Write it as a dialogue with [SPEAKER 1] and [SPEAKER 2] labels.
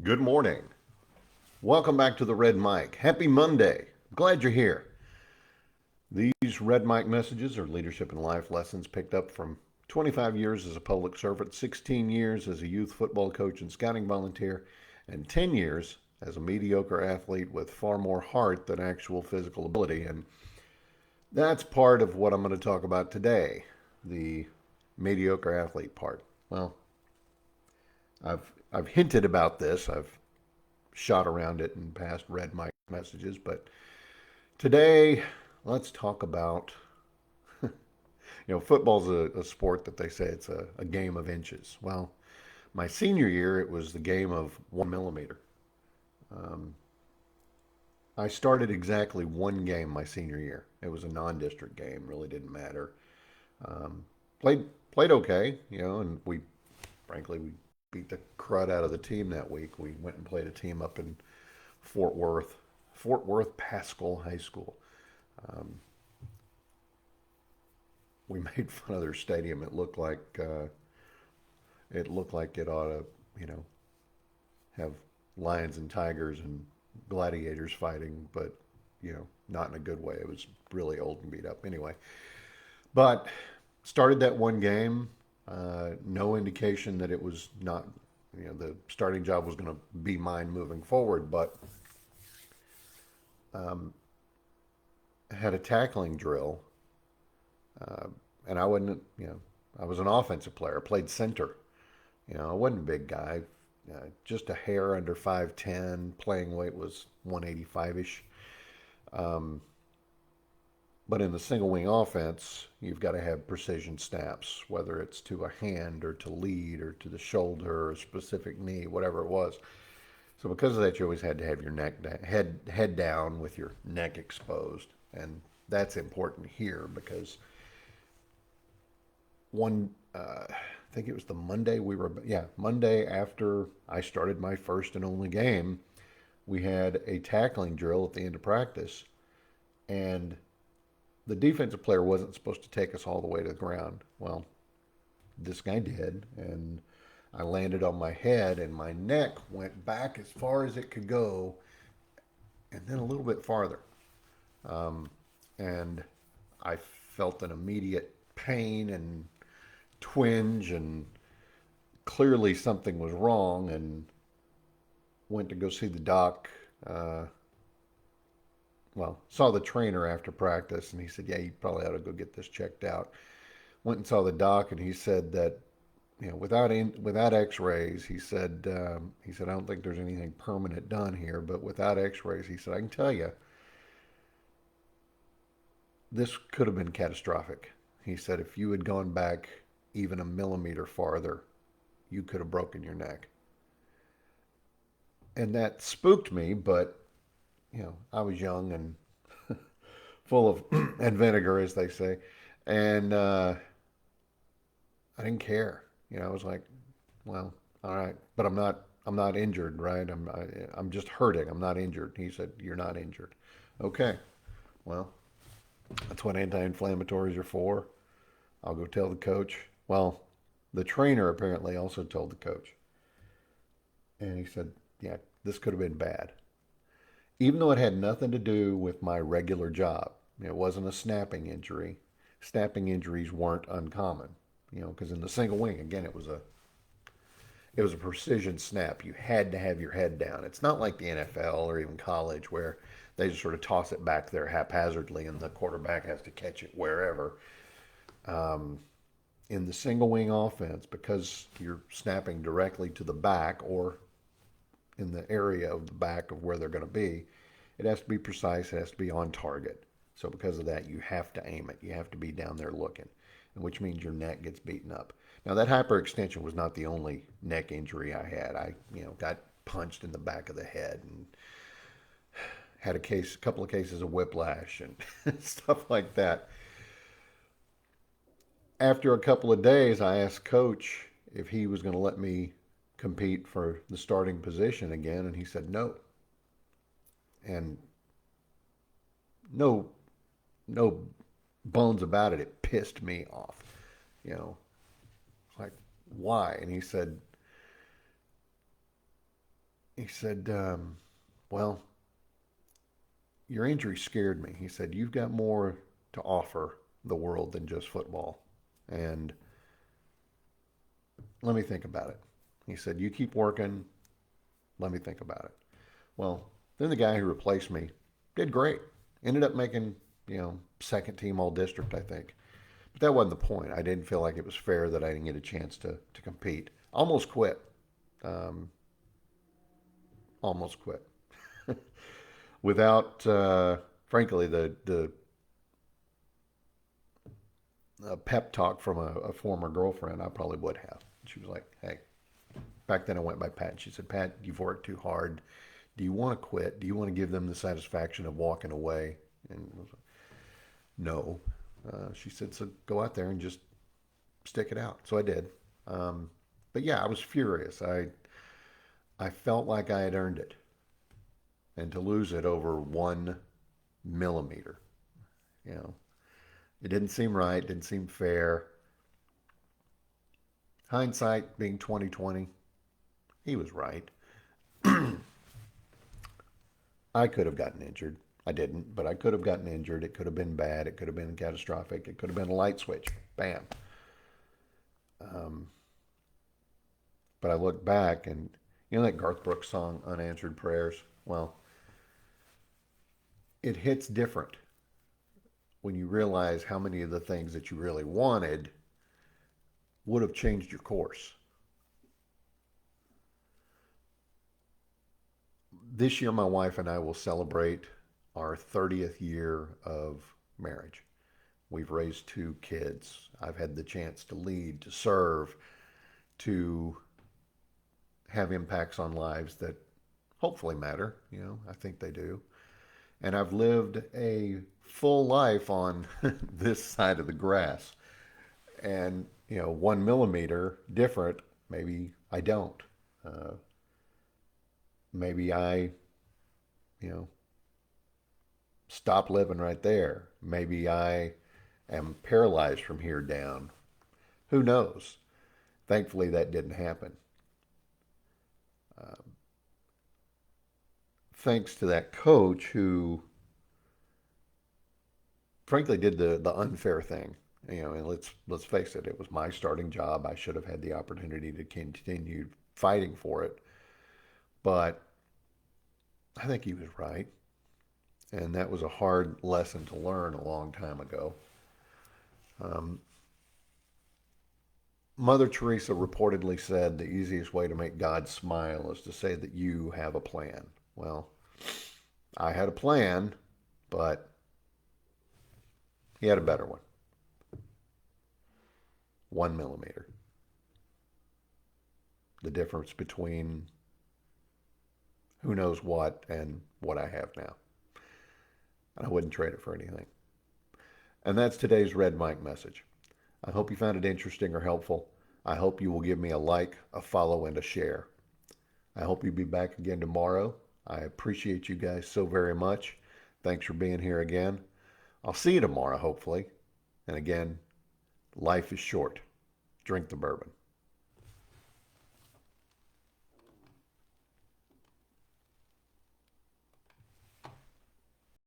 [SPEAKER 1] Good morning. Welcome back to the Red Mic. Happy Monday. Glad you're here. These Red Mic messages are leadership and life lessons picked up from 25 years as a public servant, 16 years as a youth football coach and scouting volunteer, and 10 years as a mediocre athlete with far more heart than actual physical ability. And that's part of what I'm going to talk about today, the mediocre athlete part. Well, I've hinted about this. I've shot around it in past Red Mic messages, but today let's talk about football's a sport that they say it's a game of inches. Well, my senior year it was the game of 1 millimeter. Um, I started exactly one game my senior year. It was a non-district game, really didn't matter. Um, played okay, and we beat the crud out of the team that week. We went and played a team up in Fort Worth, Fort Worth Pascal High School. Um, we made fun of their stadium. It looked like it ought to, you know, have lions and tigers and gladiators fighting, but not in a good way. It was really old and beat up. Anyway, but started that one game. No indication that it was not, the starting job was going to be mine moving forward, but um, had a tackling drill, uh, and I wasn't, I was an offensive player. I played center. I wasn't a big guy, just a hair under 5'10. Playing weight was 185 ish. Um, but in the single wing offense, you've got to have precision snaps, whether it's to a hand or to lead or to the shoulder or a specific knee, whatever it was. So because of that, you always had to have your head down with your neck exposed, and that's important here because I think it was the Monday Monday after I started my first and only game, we had a tackling drill at the end of practice, and the defensive player wasn't supposed to take us all the way to the ground. Well, this guy did, and I landed on my head, and my neck went back as far as it could go, and then a little bit farther. Um, and I felt an immediate pain and twinge, and clearly something was wrong, and went to go see the doc. Uh, saw the trainer after practice, and he said, "Yeah, you probably ought to go get this checked out." Went and saw the doc, and he said that without X-rays, he said I don't think there's anything permanent done here, but without X-rays, he said I can tell you this could have been catastrophic. He said if you had gone back even a millimeter farther, you could have broken your neck. And that spooked me, but I was young and full of and vinegar, as they say, and I didn't care. I was like, well, all right, but I'm not injured, right? I'm just hurting. I'm not injured. He said, you're not injured. Okay, well, that's what anti-inflammatories are for. I'll go tell the coach. Well, the trainer apparently also told the coach, and he said, yeah, this could have been bad, even though it had nothing to do with my regular job. It wasn't a snapping injury. Snapping injuries weren't uncommon, because in the single wing, again, it was a precision snap. You had to have your head down. It's not like the NFL or even college where they just sort of toss it back there haphazardly and the quarterback has to catch it wherever. Um, in the single wing offense, because you're snapping directly to the back or in the area of the back of where they're going to be, it has to be precise. It has to be on target. So because of that, you have to aim it. You have to be down there looking, which means your neck gets beaten up. Now that hyperextension was not the only neck injury I had. I, got punched in the back of the head and had a couple of cases of whiplash and stuff like that. After a couple of days, I asked Coach if he was going to let me compete for the starting position again, and he said no. And no, no bones about it. It pissed me off. You know, like why? And he said, he said, well, your injury scared me. He said, you've got more to offer the world than just football. And let me think about it. He said, you keep working. Let me think about it. Well, then the guy who replaced me did great. Ended up making, second team all district, I think. But that wasn't the point. I didn't feel like it was fair that I didn't get a chance to compete. Almost quit. Um, almost quit. Without, frankly, the pep talk from a former girlfriend, I probably would have. She was like, hey, back then I went by Pat. And she said, Pat, you've worked too hard. Do you want to quit? Do you want to give them the satisfaction of walking away? And I was like, no. She said, so go out there and just stick it out. So I did. But yeah, I was furious. I felt like I had earned it. And to lose it over 1 millimeter, you know, it didn't seem right, didn't seem fair. Hindsight being 2020, he was right. I could have gotten injured. I didn't, but I could have gotten injured. It could have been bad. It could have been catastrophic. It could have been a light switch. Bam. Um, but I look back and, that Garth Brooks song, Unanswered Prayers? Well, it hits different when you realize how many of the things that you really wanted would have changed your course. This year, my wife and I will celebrate our 30th year of marriage. We've raised 2 kids. I've had the chance to lead, to serve, to have impacts on lives that hopefully matter. I think they do. And I've lived a full life on this side of the grass. And, 1 millimeter different, maybe I don't. Maybe I, you know, stop living right there. Maybe I am paralyzed from here down. Who knows? Thankfully, that didn't happen. Uh, Thanks to that coach who, frankly, did the unfair thing. And let's face it, it was my starting job. I should have had the opportunity to continue fighting for it. But I think he was right. And that was a hard lesson to learn a long time ago. Um, Mother Teresa reportedly said the easiest way to make God smile is to say that you have a plan. Well, I had a plan, but he had a better one. 1 millimeter. The difference between who knows what and what I have now. I wouldn't trade it for anything. And that's today's Red Mike message. I hope you found it interesting or helpful. I hope you will give me a like, a follow, and a share. I hope you'll be back again tomorrow. I appreciate you guys so very much. Thanks for being here again. I'll see you tomorrow, hopefully. And again, life is short. Drink the bourbon.